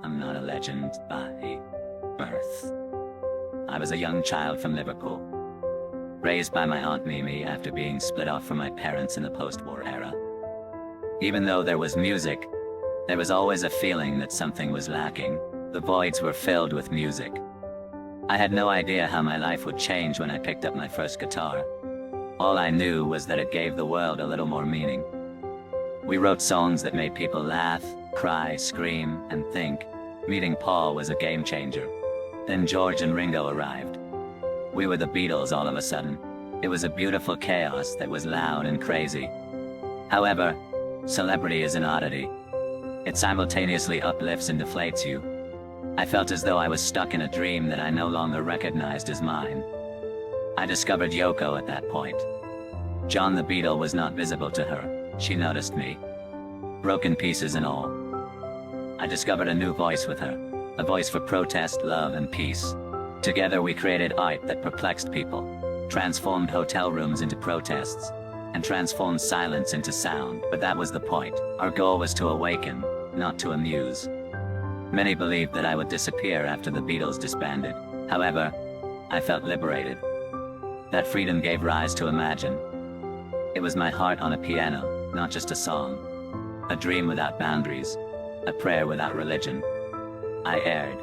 I'm not a legend by birth. I was a young child from Liverpool, raised by my Aunt Mimi after being split off from my parents in the post-war era. Even though there was music, there was always a feeling that something was lacking. The voids were filled with music. I had no idea how my life would change when I picked up my first guitar. All I knew was that it gave the world a little more meaning. We wrote songs that made people laugh, cry, scream, and think. Meeting Paul was a game changer. Then George and Ringo arrived. We were the Beatles all of a sudden. It was a beautiful chaos that was loud and crazy. However, celebrity is an oddity. It simultaneously uplifts and deflates you. I felt as though I was stuck in a dream that I no longer recognized as mine. I discovered Yoko at that point. John the Beatle was not visible to her. She noticed me. Broken pieces and all. I discovered a new voice with her. A voice for protest, love, and peace. Together we created art that perplexed people, transformed hotel rooms into protests, and transformed silence into sound. But that was the point. Our goal was to awaken, not to amuse. Many believed that I would disappear after the Beatles disbanded. However, I felt liberated. That freedom gave rise to Imagine. It was my heart on a piano, not just a song. A dream without boundaries. A prayer without religion. I erred.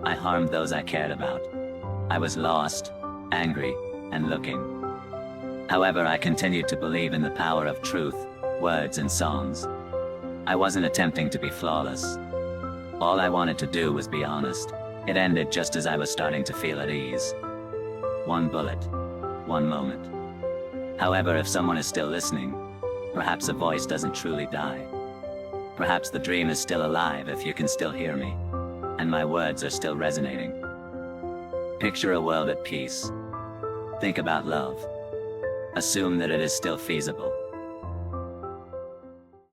I harmed those I cared about. I was lost, angry, and looking. However, I continued to believe in the power of truth, words, and songs. I wasn't attempting to be flawless. All I wanted to do was be honest. It ended just as I was starting to feel at ease. One bullet. One moment. However, if someone is still listening, perhaps a voice doesn't truly die. Perhaps the dream is still alive if you can still hear me, and my words are still resonating. Picture a world at peace. Think about love. Assume that it is still feasible.